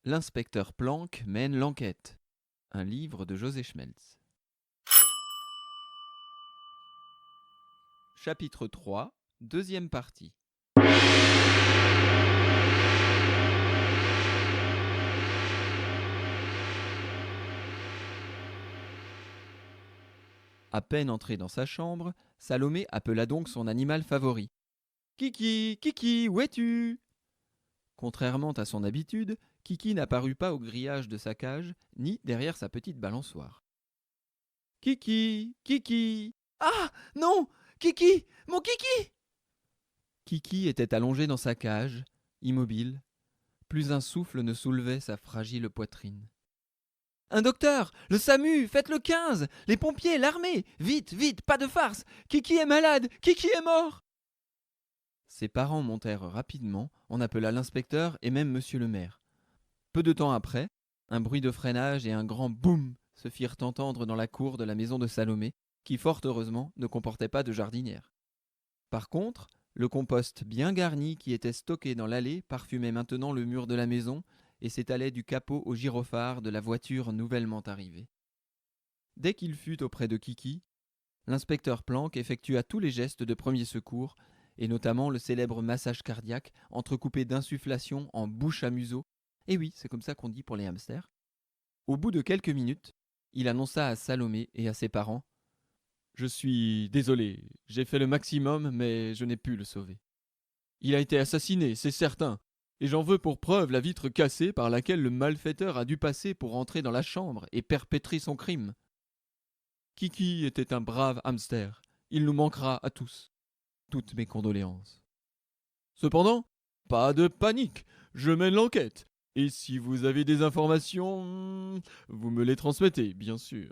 L'inspecteur Planck mène l'enquête. Un livre de José Schmelz. Chapitre 3, deuxième partie. À peine entré dans sa chambre, Salomé appela donc son animal favori. « Kiki, Kiki, où es-tu » Contrairement à son habitude, Kiki n'apparut pas au grillage de sa cage, ni derrière sa petite balançoire. « Kiki, Kiki !»« Ah, non, Kiki, mon Kiki !» Kiki était allongé dans sa cage, immobile. Plus un souffle ne soulevait sa fragile poitrine. « Un docteur, le SAMU, faites le 15, les pompiers, l'armée, vite, vite, pas de farce, Kiki est malade, Kiki est mort !» Ses parents montèrent rapidement, on appela l'inspecteur et même monsieur le maire. Peu de temps après, un bruit de freinage et un grand boum se firent entendre dans la cour de la maison de Salomé, qui fort heureusement ne comportait pas de jardinière. Par contre, le compost bien garni qui était stocké dans l'allée parfumait maintenant le mur de la maison et s'étalait du capot au gyrophare de la voiture nouvellement arrivée. Dès qu'il fut auprès de Kiki, l'inspecteur Planck effectua tous les gestes de premier secours, et notamment le célèbre massage cardiaque entrecoupé d'insufflation en bouche à museau. Et oui, c'est comme ça qu'on dit pour les hamsters. Au bout de quelques minutes, il annonça à Salomé et à ses parents: « Je suis désolé, j'ai fait le maximum, mais je n'ai pu le sauver. Il a été assassiné, c'est certain, et j'en veux pour preuve la vitre cassée par laquelle le malfaiteur a dû passer pour entrer dans la chambre et perpétrer son crime. Kiki était un brave hamster, il nous manquera à tous. Toutes mes condoléances. Cependant, pas de panique, je mène l'enquête, et si vous avez des informations, vous me les transmettez, bien sûr. »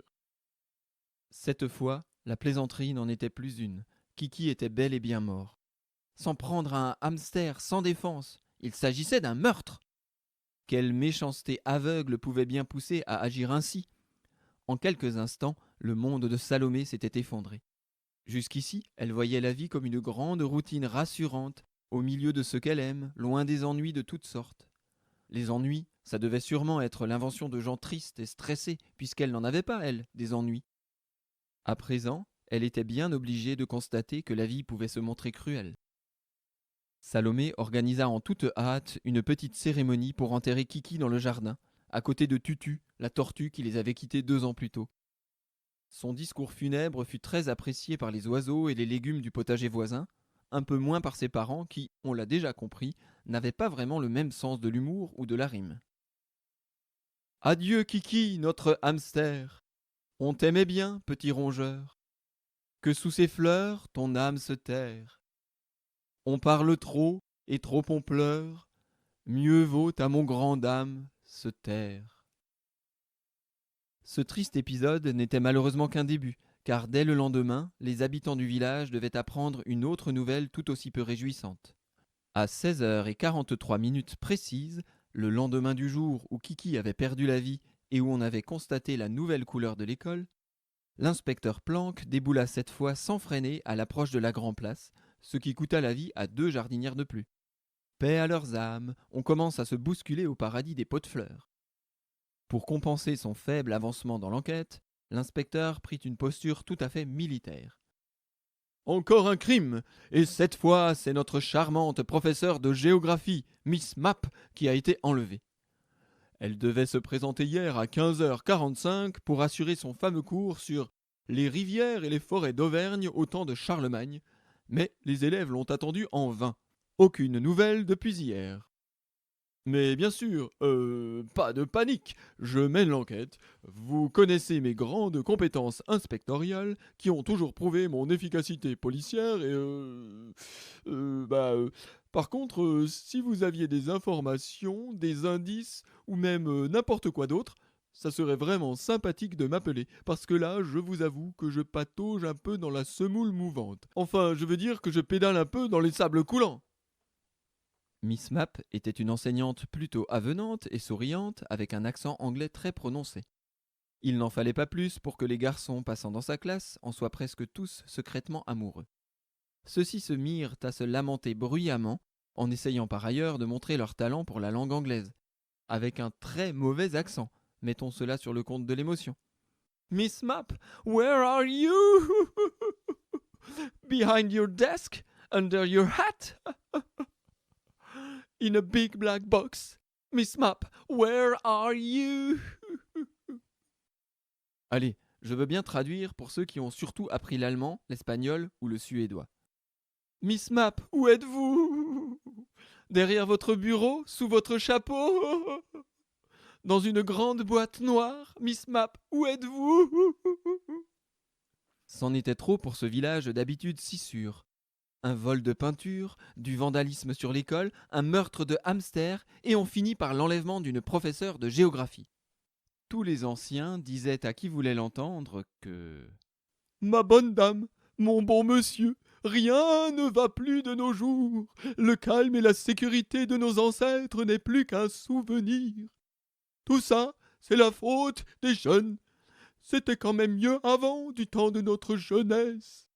Cette fois, la plaisanterie n'en était plus une. Kiki était bel et bien mort. S'en prendre à un hamster sans défense, il s'agissait d'un meurtre. Quelle méchanceté aveugle pouvait bien pousser à agir ainsi ? En quelques instants, le monde de Salomé s'était effondré. Jusqu'ici, elle voyait la vie comme une grande routine rassurante, au milieu de ce qu'elle aime, loin des ennuis de toutes sortes. Les ennuis, ça devait sûrement être l'invention de gens tristes et stressés, puisqu'elle n'en avait pas, elle, des ennuis. À présent, elle était bien obligée de constater que la vie pouvait se montrer cruelle. Salomé organisa en toute hâte une petite cérémonie pour enterrer Kiki dans le jardin, à côté de Tutu, la tortue qui les avait quittés 2 ans plus tôt. Son discours funèbre fut très apprécié par les oiseaux et les légumes du potager voisin, un peu moins par ses parents qui, on l'a déjà compris, n'avaient pas vraiment le même sens de l'humour ou de la rime. « Adieu Kiki, notre hamster. On t'aimait bien, petit rongeur. Que sous ces fleurs, ton âme se terre. On parle trop, et trop on pleure. Mieux vaut à mon grande âme se taire. » Ce triste épisode n'était malheureusement qu'un début, car dès le lendemain, les habitants du village devaient apprendre une autre nouvelle tout aussi peu réjouissante. À 16h43 précises, le lendemain du jour où Kiki avait perdu la vie et où on avait constaté la nouvelle couleur de l'école, l'inspecteur Planck déboula cette fois sans freiner à l'approche de la Grand-Place, ce qui coûta la vie à 2 jardinières de plus. Paix à leurs âmes, on commence à se bousculer au paradis des pots de fleurs. Pour compenser son faible avancement dans l'enquête, l'inspecteur prit une posture tout à fait militaire. « Encore un crime, et cette fois c'est notre charmante professeure de géographie, Miss Mapp, qui a été enlevée. Elle devait se présenter hier à 15h45 pour assurer son fameux cours sur les rivières et les forêts d'Auvergne au temps de Charlemagne, mais les élèves l'ont attendue en vain. Aucune nouvelle depuis hier. Mais bien sûr, pas de panique, je mène l'enquête. Vous connaissez mes grandes compétences inspectoriales qui ont toujours prouvé mon efficacité policière et par contre, si vous aviez des informations, des indices ou même n'importe quoi d'autre, ça serait vraiment sympathique de m'appeler, parce que là, je vous avoue que je patauge un peu dans la semoule mouvante. Enfin, je veux dire que je pédale un peu dans les sables coulants. » Miss Mapp était une enseignante plutôt avenante et souriante, avec un accent anglais très prononcé. Il n'en fallait pas plus pour que les garçons passant dans sa classe en soient presque tous secrètement amoureux. Ceux-ci se mirent à se lamenter bruyamment, en essayant par ailleurs de montrer leur talent pour la langue anglaise. avec un très mauvais accent. Mettons cela sur le compte de l'émotion. Miss Mapp, where are you? Behind your desk? Under your hat? In a big black box? Miss Mapp, where are you? Allez, je veux bien traduire pour ceux qui ont surtout appris l'allemand, l'espagnol ou le suédois. Miss Mapp, où êtes-vous? Derrière votre bureau? Sous votre chapeau? Dans une grande boîte noire? Miss Mapp, où êtes-vous? C'en était trop pour ce village d'habitude si sûr. Un vol de peinture, du vandalisme sur l'école, un meurtre de hamster, et on finit par l'enlèvement d'une professeure de géographie. Tous les anciens disaient à qui voulait l'entendre que Ma bonne dame, mon bon monsieur, rien ne va plus de nos jours. Le calme et la sécurité de nos ancêtres n'est plus qu'un souvenir. Tout ça, c'est la faute des jeunes. C'était quand même mieux avant, du temps de notre jeunesse.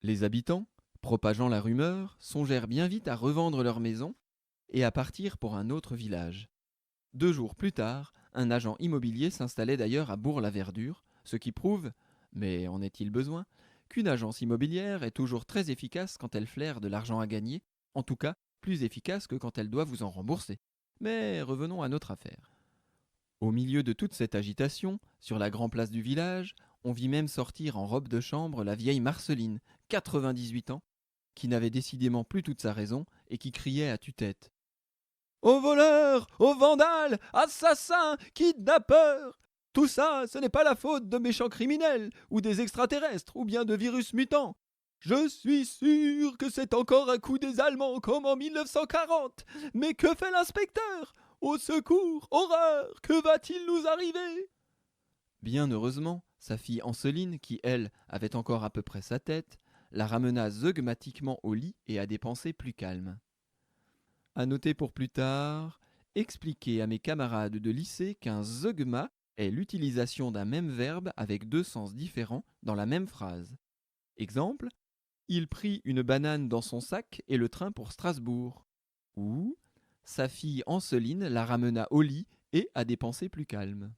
Les habitants, propageant la rumeur, songèrent bien vite à revendre leur maison et à partir pour un autre village. 2 jours plus tard, un agent immobilier s'installait d'ailleurs à Bourg-la-Verdure, ce qui prouve, mais en est-il besoin, qu'une agence immobilière est toujours très efficace quand elle flaire de l'argent à gagner, en tout cas plus efficace que quand elle doit vous en rembourser. Mais revenons à notre affaire. Au milieu de toute cette agitation, sur la grande place du village, on vit même sortir en robe de chambre la vieille Marceline, 98 ans, qui n'avait décidément plus toute sa raison et qui criait à tue-tête. Aux voleurs, aux vandales, assassins, kidnappeurs! Tout ça, ce n'est pas la faute de méchants criminels, ou des extraterrestres, ou bien de virus mutants. Je suis sûr que c'est encore un coup des Allemands comme en 1940. Mais que fait l'inspecteur? Au secours, horreur, que va-t-il nous arriver? Bien heureusement, sa fille Anceline, qui elle avait encore à peu près sa tête, la ramena zeugmatiquement au lit et à des pensées plus calmes. À noter pour plus tard, expliquer à mes camarades de lycée qu'un zeugma est l'utilisation d'un même verbe avec 2 sens différents dans la même phrase. Exemple, il prit une banane dans son sac et le train pour Strasbourg. Ou sa fille Anceline la ramena au lit et à des pensées plus calmes.